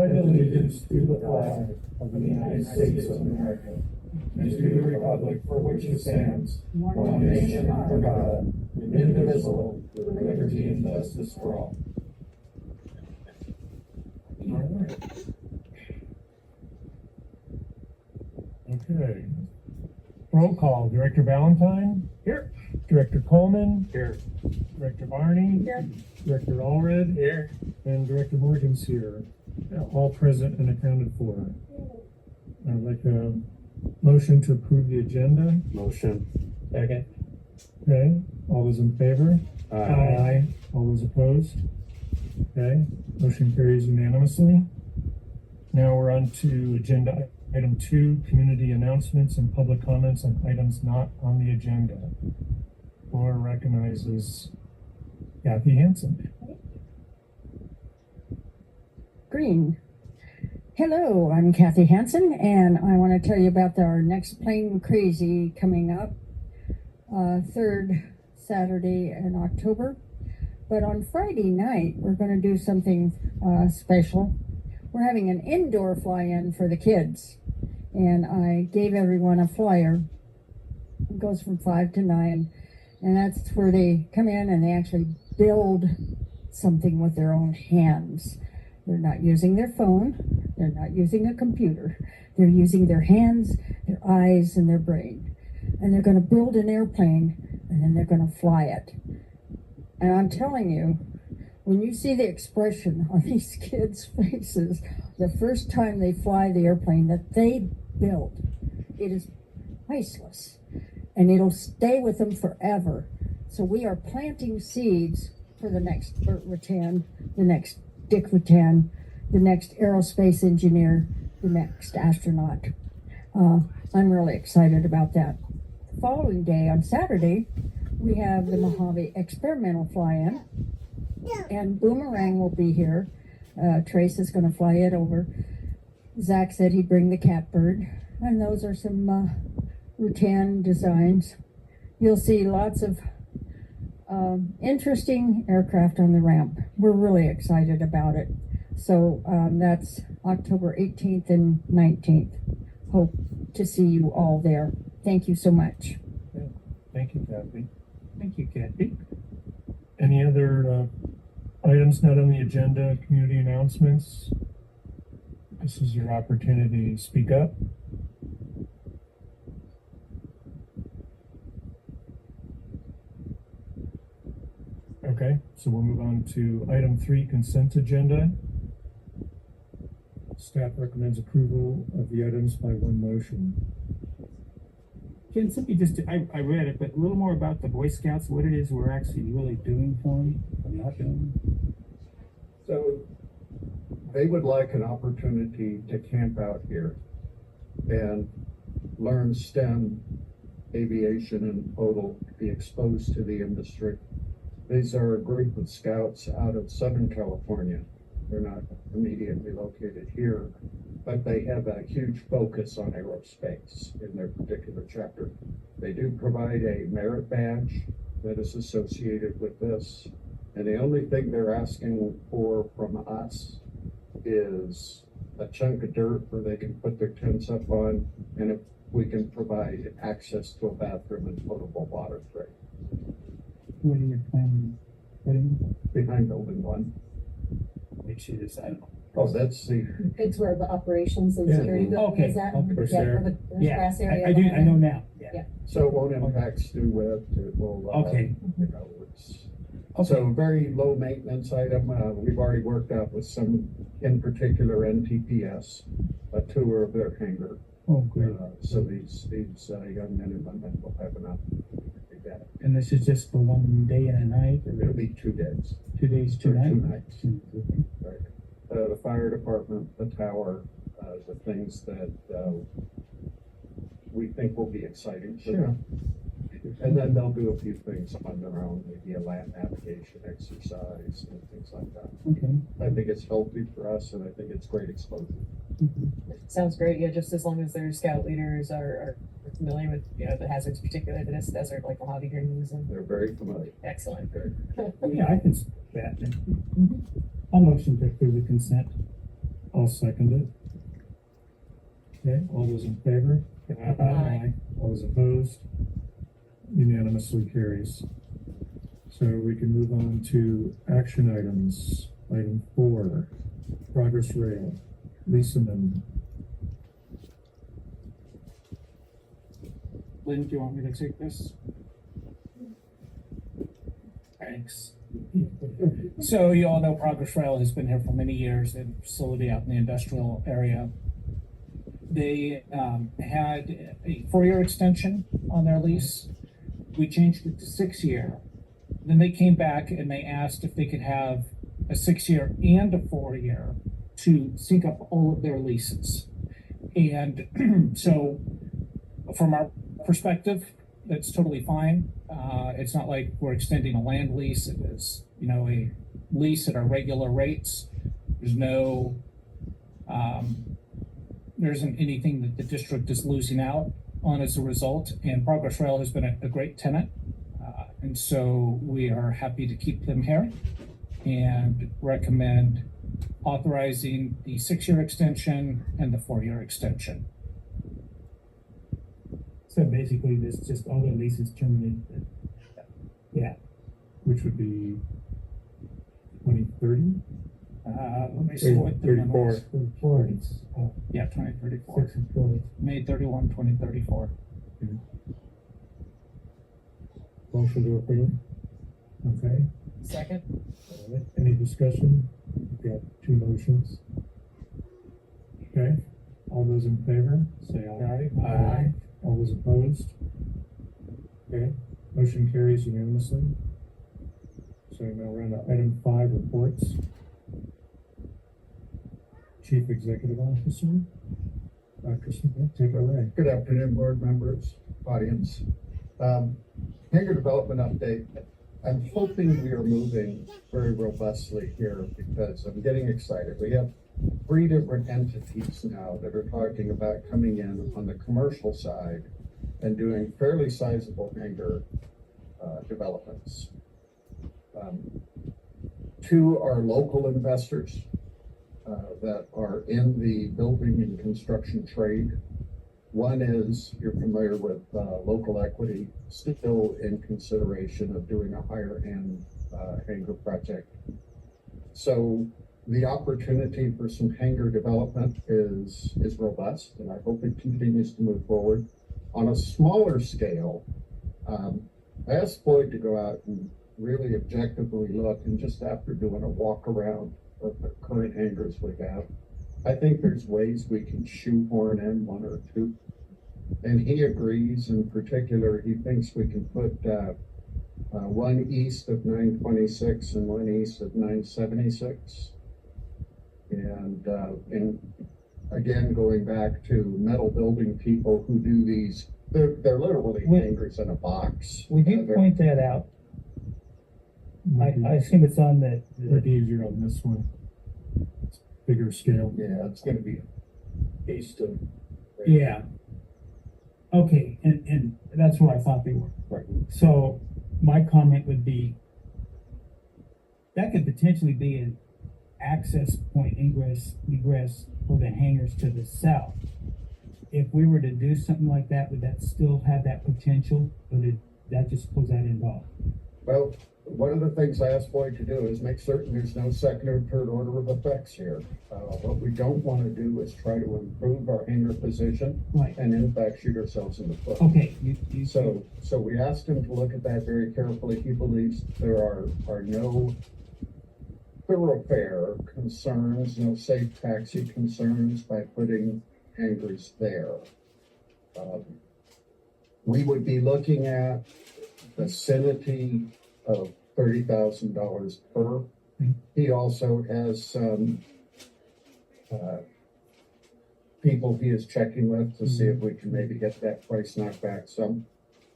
pledge allegiance to the flag of the United States of America and to the republic for which it stands, one nation under God, indivisible, with liberty and justice for all. All right. Okay. Roll call. Director Valentine? Here. Director Coleman? Here. Director Barney? Here. Director Allred? Here. And Director Morgan's here. All present and accounted for. I'd like a motion to approve the agenda. Motion. Second. Okay. All those in favor? Aye. Aye. All those opposed? Okay. Motion carries unanimously. Now we're on to agenda item 2, community announcements and public comments on items not on the agenda. Floor recognizes Kathy Hansen. Green. Hello, I'm Kathy Hansen, and I want to tell you about our next Plane Crazy coming up, third Saturday in October. But on Friday night, we're going to do something special. We're having an indoor fly-in for the kids, and I gave everyone a flyer. It goes from 5 to 9, and that's where they come in and they actually build something with their own hands. They're not using their phone. They're not using a computer. They're using their hands, their eyes, and their brain. And they're going to build an airplane, and then they're going to fly it. And I'm telling you, when you see the expression on these kids' faces, the first time they fly the airplane that they built, it is priceless. And it'll stay with them forever. So we are planting seeds for the next Burt Rattan, the next Dick Rattan, the next aerospace engineer, the next astronaut. I'm really excited about that. The following day, on Saturday, we have the Mojave experimental fly-in, and Boomerang will be here. Trace is going to fly it over. Zach said he'd bring the catbird, and those are some Rattan designs. You'll see lots of interesting aircraft on the ramp. We're really excited about it. So that's October 18th and 19th. Hope to see you all there. Thank you so much. Okay. Thank you, Kathy. Thank you, Kathy. Any other items not on the agenda, community announcements? This is your opportunity to speak up. Okay, so we'll move on to item 3, consent agenda. Staff recommends approval of the items by one motion. Can somebody just, I read it, but a little more about the Boy Scouts, what it is we're actually really doing for them, or not doing? So they would like an opportunity to camp out here and learn STEM, aviation in total, be exposed to the industry. These are a group of scouts out of Southern California. They're not immediately located here, but they have a huge focus on aerospace in their particular chapter. They do provide a merit badge that is associated with this. And the only thing they're asking for from us is a chunk of dirt where they can put their tents up on, and if we can provide access to a bathroom and potable water for it. What are you planning putting? Behind building 1. Which is, I don't know. Oh, that's the, It's where the operations and Yeah. security building Okay, is at. okay. Yeah, There. where the Yeah, grass area. I do, I behind know it. now, yeah. Yeah. so it won't impact Stu Webb. It will, Okay. you know, it's, Okay. so very low maintenance item. We've already worked out with some, in particular NTPS, a tour of their hangar. Oh, great. So these young men and women will have enough to do that. And this is just for one day and a night, It'll or be 2 days. 2 days, 2 Or 2 nights? nights. Right. The fire department, the tower, the things that we think will be exciting for them. And then they'll do a few things on their own, maybe a land navigation exercise and things like that. Okay. I think it's healthy for us, and I think it's great exposure. Sounds great. Yeah, just as long as their scout leaders are familiar with, the hazards, particularly to this desert, like the Mojave Greens. And They're very familiar. excellent. Yeah, I can support that. I'll motion to approve the consent. All I'll second it. Okay, all those in favor? Aye. All those opposed? Unanimously carries. So we can move on to action items. Item 4, Progress Rail. Leeseman. Lynn, do you want me to take this? Thanks. So you all know Progress Rail has been here for many years, a facility out in the industrial area. They had a 4-year extension on their lease. We changed it to 6-year. Then they came back and they asked if they could have a 6-year and a 4-year to sync up all of their leases. And so from our perspective, that's totally fine. It's not like we're extending a land lease. It is, a lease at our regular rates. There's no, there isn't anything that the district is losing out on as a result. And Progress Rail has been a great tenant. And so we are happy to keep them here and recommend authorizing the 6-year extension and the 4-year extension. So basically, this just all the leases terminated. Yeah. Which would be 2030? Let me see what the number is. 34. It's Yeah, 2034. 6 employees. May 31, 2034. Motion to approve? Okay. Second? All right. Any discussion? We've got 2 motions. Okay. All those in favor, say aye. Aye. All those opposed? Okay. Motion carries unanimously. So now we're on to item 5, reports. Chief Executive Officer, Dr. Smith, take it away. Good afternoon, board members, audience. Hangar development update. I'm hoping we are moving very robustly here because I'm getting excited. We have 3 different entities now that are talking about coming in on the commercial side and doing fairly sizable hangar developments. 2 are local investors that are in the building and construction trade. One is, you're familiar with local equity, still in consideration of doing a higher end hangar project. So the opportunity for some hangar development is robust, and I hope it continues to move forward. On a smaller scale, I asked Floyd to go out and really objectively look, and just after doing a walk around of the current hangars we have, I think there's ways we can shoehorn in 1 or 2. And he agrees. In particular, he thinks we can put 1 east of 926 and 1 east of 976. And again, going back to metal building people who do these, they're literally hangars in a box. Would you point that out? I assume it's on the Might be easier on this one. It's bigger scale. Yeah, it's going to be east of. yeah. Okay, and that's where I thought they were. Right. So my comment would be that could potentially be an access point, egress for the hangars to the south. If we were to do something like that, would that still have that potential, or did that just close that end off? Well, one of the things I asked Floyd to do is make certain there's no second or third order of effects here. What we don't want to do is try to improve our hangar position Right. and in fact shoot ourselves in the foot. Okay. So we asked him to look at that very carefully. He believes there are no thoroughfare concerns, no safe taxi concerns by putting hangars there. We would be looking at vicinity of $30,000 per. He also has some people he is checking with to see if we can maybe get that price knocked back some.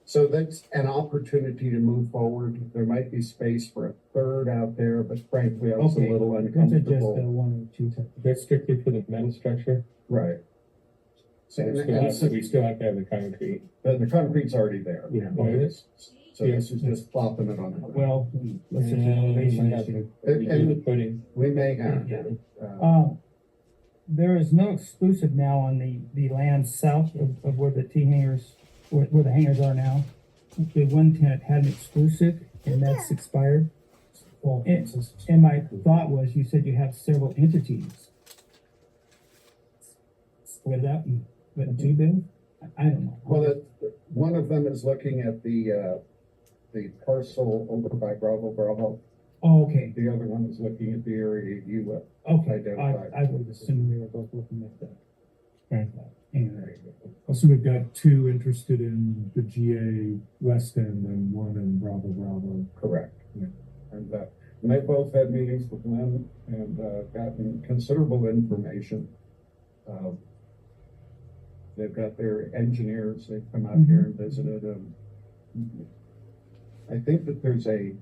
So that's an opportunity to move forward. There might be space for a third out there, but frankly, I was a little Those are just uncomfortable. 1 or 2 type. That's strictly for the metal structure, Right. so we still have to have the concrete. The concrete's already there. Yeah. Oh, it is? So this is just plopping it on the ground. Well, let's just Yeah, elevation we might have issue. to redo the pudding. We may have. Yeah. there is no exclusive now on the land south of where the T hangars, where the hangars are now. The one tenant had an exclusive, and that's expired. And my thought was, you said you have several entities. Split it up and let two bid? I don't know. Well, one of them is looking at the parcel over by Bravo. Oh, okay. The other one is looking at the area you Okay, identified. I would assume we were both looking at that. Okay. Anyway, Also, we've got two interested in the GA West End and one in Bravo. Correct. Yeah. And they both had meetings with them and gotten considerable information. They've got their engineers, they've come out here and visited them. I think that there's a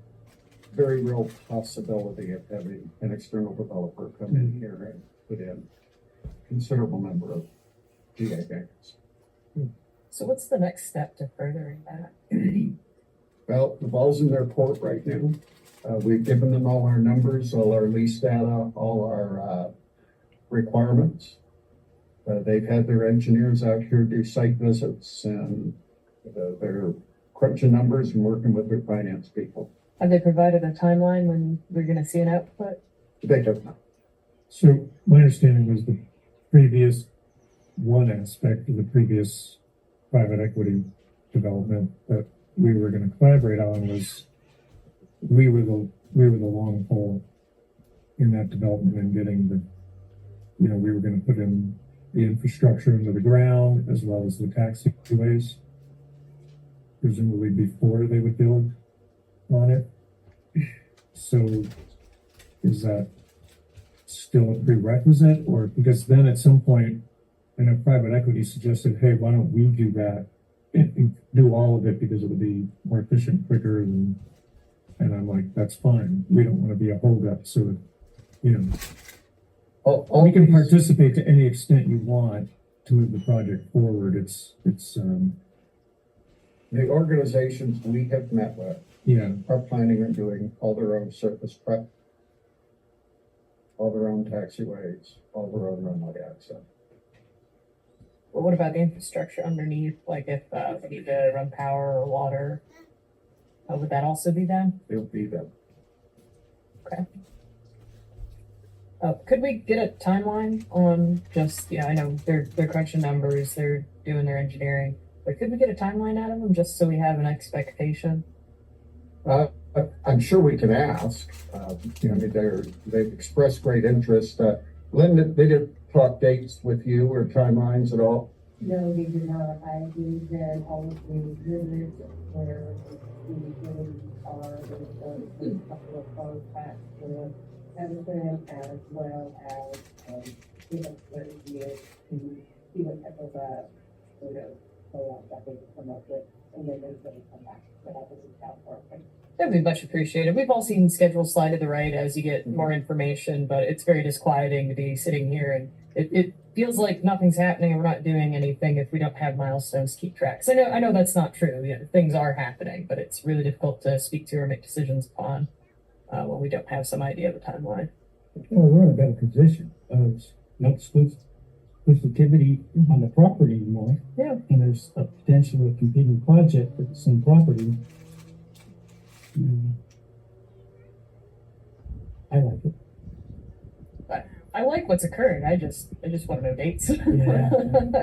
very real possibility of having an external developer come in here and put in a considerable number of GA banks. So what's the next step to furthering that? Well, the ball's in their court right now. We've given them all our numbers, all our lease data, all our requirements. They've had their engineers out here do site visits and they're crunching numbers and working with their finance people. Have they provided a timeline when we're gonna see an output? They don't know. So my understanding was the previous one aspect of the previous private equity development that we were going to collaborate on was we were the long pole in that development and getting we were going to put in the infrastructure into the ground as well as the taxiways, presumably before they would build on it. So is that still a prerequisite, or because then at some point, I know private equity suggested, hey, why don't we do that and do all of it because it'll be more efficient, quicker, and I'm like, that's fine. We don't want to be a holdup, so All we can these- participate to any extent you want to move the project forward. It's The organizations we have met with yeah. are planning on doing all their own surface prep, all their own taxiways, all their own runway access. But what about the infrastructure underneath? Like if we need to run power or water, would that also be them? They'll be them. Okay. Could we get a timeline on just, I know they're crunching numbers, they're doing their engineering, but could we get a timeline out of them just so we have an expectation? I'm sure we can ask. They've expressed great interest. Lynn, they didn't talk dates with you or timelines at all? No, they did not. I gave them all of the visits where the utilities are, there's a couple of contacts with Edison as well as, give us their ideas to see what type of, layout that they can come up with, and then they're going to come back. But that doesn't count for it. That'd be much appreciated. We've all seen schedules slide to the right as you get more information, but it's very disquieting to be sitting here and it feels like nothing's happening and we're not doing anything if we don't have milestones to keep track. 'Cause I know that's not true. Things are happening, but it's really difficult to speak to or make decisions upon when we don't have some idea of a timeline. well, we're in a better position. No exclusivity on the property anymore. Yeah. And there's a potential of competing project for the same property. I like it. I like what's occurring. I just want to know dates, Yeah.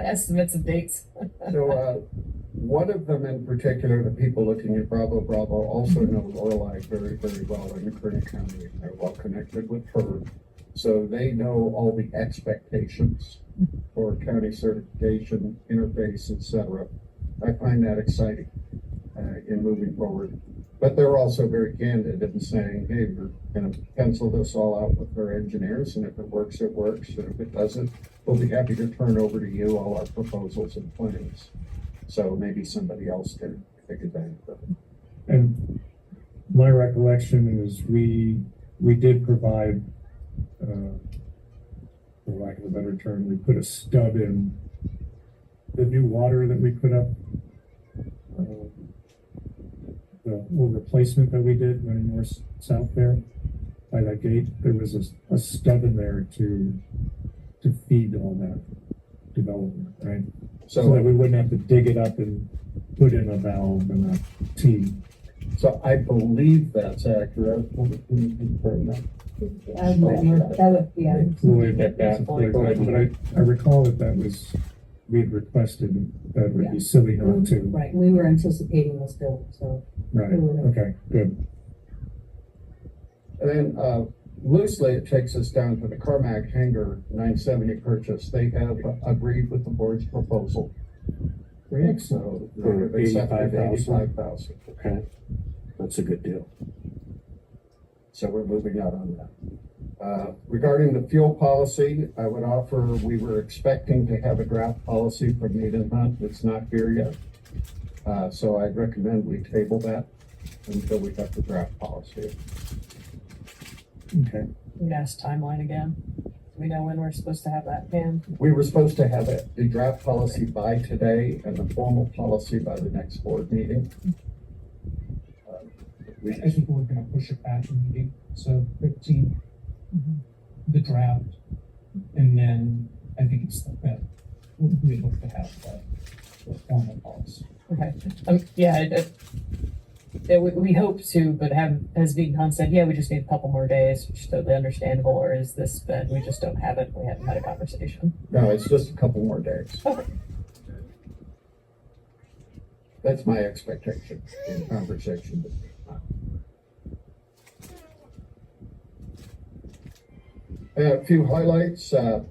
estimates of dates. So, one of them in particular, the people looking at Bravo also know Lorelei very, very well in Kern County. They're well connected with her. So they know all the expectations for county certification, interface, etc. I find that exciting in moving forward. But they're also very candid in saying, hey, we're going to pencil this all out with our engineers, and if it works, it works. And if it doesn't, we'll be happy to turn over to you all our proposals and plans. So maybe somebody else can take advantage of it. And my recollection is we did provide, for lack of a better term, we put a stub in the new water that we put up. The little replacement that we did running north south there by that gate, there was a stub in there to to feed all that development, right? So So, that we wouldn't have to dig it up and put in a valve and a T. so I believe that's accurate. Can you confirm that? That would be, We'll get that. But I recall that was, we had requested that it would be silly not to. right, we were anticipating this bill, so. Right, okay, good. And then, loosely, it takes us down to the Carmack Hangar 970 purchase. They have agreed with the board's proposal. So For they've accepted $85,000. $85,000. Okay, that's a good deal. So we're moving out on that. Regarding the fuel policy, I would offer, we were expecting to have a draft policy from Needham Hunt. It's not here yet. So I'd recommend we table that until we have the draft policy. Okay. Yes, timeline again. We know when we're supposed to have that in. We were supposed to have the draft policy by today and the formal policy by the next board meeting. We I think we're gonna push it back a meeting, so 15, the draft, and then I think it's that we hope to have the formal policy. Okay. Yeah, we hope to, but has Vegan Hunt said, yeah, we just need a couple more days, which is totally understandable, or is this that we just don't have it? We haven't had a conversation. No, it's just a couple more days. Okay. That's my expectation in conversation. A few highlights. The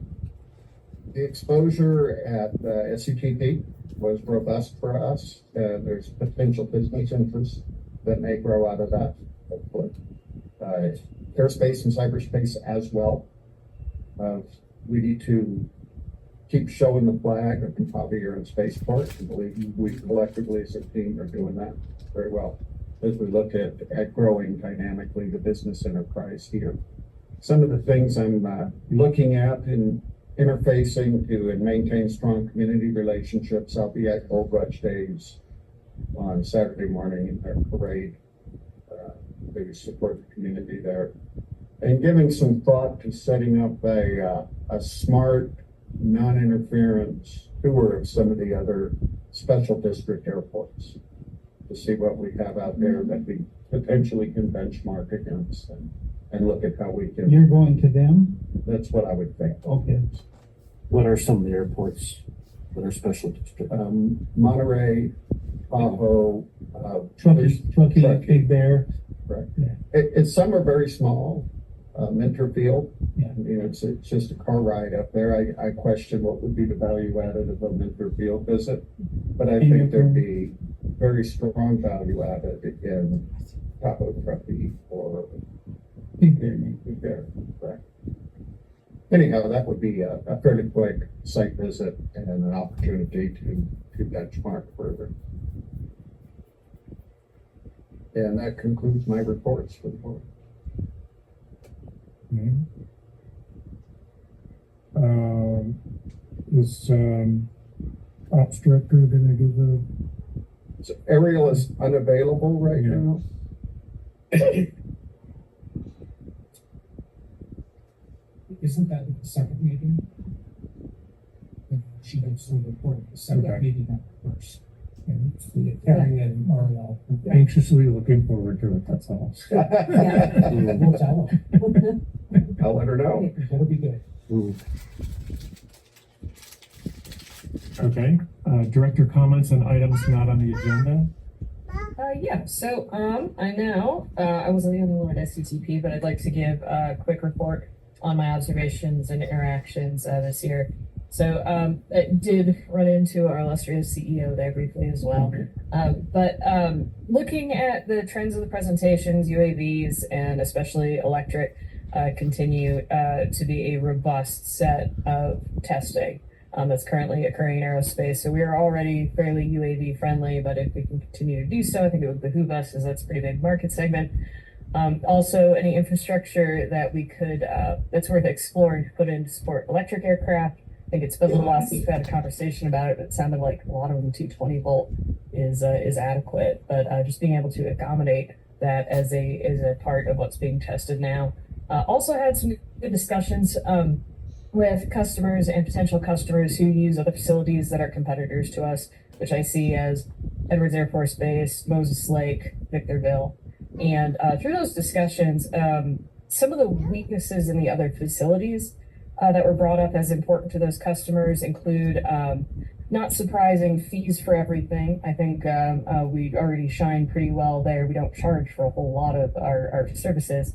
exposure at SCTP was robust for us. There's potential business interests that may grow out of that, hopefully. Airspace and cyberspace as well. We need to keep showing the flag of probably here in Spaceport. I believe we collectively as a team are doing that very well as we look at growing dynamically the business enterprise here. Some of the things I'm looking at in interfacing to and maintain strong community relationships. I'll be at Gold Rush Days on Saturday morning in their parade to support the community there. And giving some thought to setting up a smart, non-interference tour of some of the other special district airports to see what we have out there that we potentially can benchmark against and look at how we can. You're going to them? That's what I would think. Okay. What are some of the airports that are special district? Monterey, Tahoe, Truckee, Big Bear. Some are very small. Minterfield, Yeah. it's just a car ride up there. I question what would be the value added of a Minterfield visit, but I think there'd be very strong value added in Tahoe, Truckee, or Big Bear. Right. Anyhow, that would be a fairly quick site visit and an opportunity to benchmark further. And that concludes my reports for the board. Okay. Is ops director gonna give the? So Ariel is unavailable right Yeah. now. Isn't that the second meeting? She goes through the report at the second Okay. meeting, not the first. And it's the Terry and Mariel. Anxiously looking forward to it, that's all. We'll tell them. I'll let her know. That'll be good. Okay, director comments on items not on the agenda? I know, I wasn't the only one at SCTP, but I'd like to give a quick report on my observations and interactions this year. So I did run into our illustrious CEO there briefly as well. But looking at the trends of the presentations, UAVs and especially electric continue to be a robust set of testing that's currently occurring in aerospace. So we are already fairly UAV friendly, but if we can continue to do so, I think it would behoove us, as that's a pretty big market segment. Also, any infrastructure that we could, that's worth exploring to put in to support electric aircraft. I think it's been a little while since we had a conversation about it, but it sounded like a lot of them 220 volt is adequate. But just being able to accommodate that as a part of what's being tested now. Also had some good discussions with customers and potential customers who use other facilities that are competitors to us, which I see as Edwards Air Force Base, Moses Lake, Victorville. And through those discussions, some of the weaknesses in the other facilities that were brought up as important to those customers include not surprising fees for everything. I think we already shine pretty well there. We don't charge for a whole lot of our services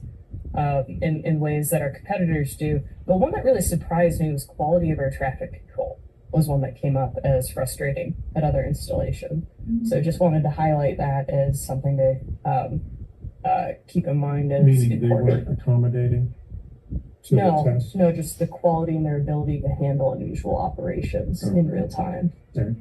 in ways that our competitors do. But one that really surprised me was quality of air traffic control was one that came up as frustrating at other installation. So just wanted to highlight that as something to keep in mind as Meaning they important. weren't accommodating to the No, test? no, just the quality and their ability to handle unusual operations in real time. Okay.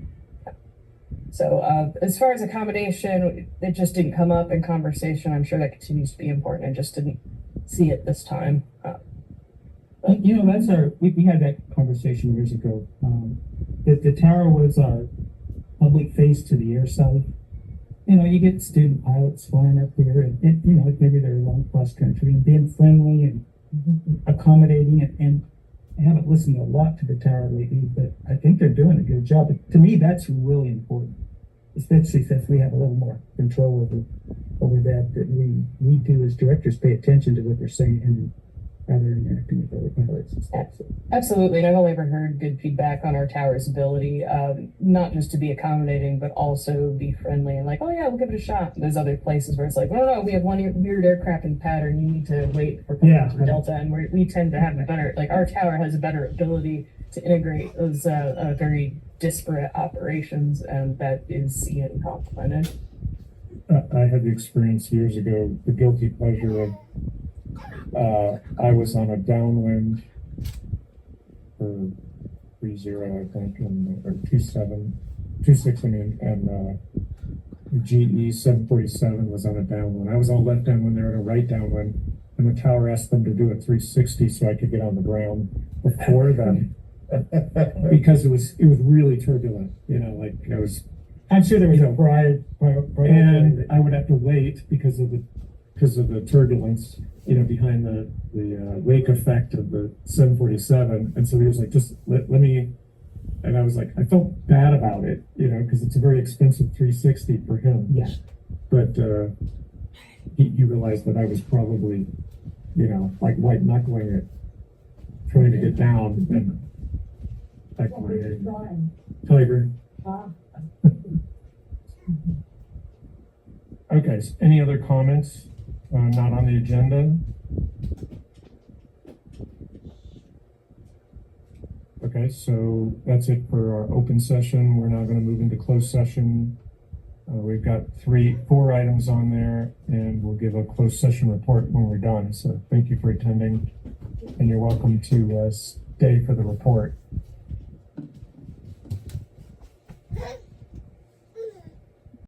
So as far as accommodation, it just didn't come up in conversation. I'm sure that continues to be important. I just didn't see it this time. You know, that's we had that conversation years ago. The tower was our public face to the air side. You know, you get student pilots flying up here, and you know, maybe they're long cross country and being friendly and accommodating, and I haven't listened a lot to the tower lately, but I think they're doing a good job. To me, that's really important, especially since we have a little more control over that we do as directors pay attention to what they're saying and how they're interacting with other pilots and stuff. So. Absolutely, and I've only ever heard good feedback on our tower's ability, not just to be accommodating, but also be friendly and like, oh yeah, we'll give it a shot. There's other places where it's like, no, we have one weird aircraft in pattern. You need to wait for Delta, and we tend to have a better, like our tower has a better ability to integrate those very disparate operations, and that is seen and complimented. I had the experience years ago, the guilty pleasure of I was on a downwind for 30, I think, or 26, I mean, and GE 747 was on a downwind. I was on a left downwind, they were on a right downwind, and the tower asked them to do a 360 so I could get on the ground before them because it was really turbulent. You know, like I was. I'm sure there was a and I would have to wait because of the turbulence, you know, behind the wake effect of the 747. And so he was like, just let me, and I was like, I felt bad about it, you know, because it's a very expensive 360 for him. Yeah. But he realized that I was probably, you know, like white knuckling it, trying to get down and back to my head. Tiger. Okay, so any other comments not on the agenda? Okay, so that's it for our open session. We're now going to move into closed session. We've got 4 items on there, and we'll give a closed session report when we're done. So thank you for attending, and you're welcome to stay for the report.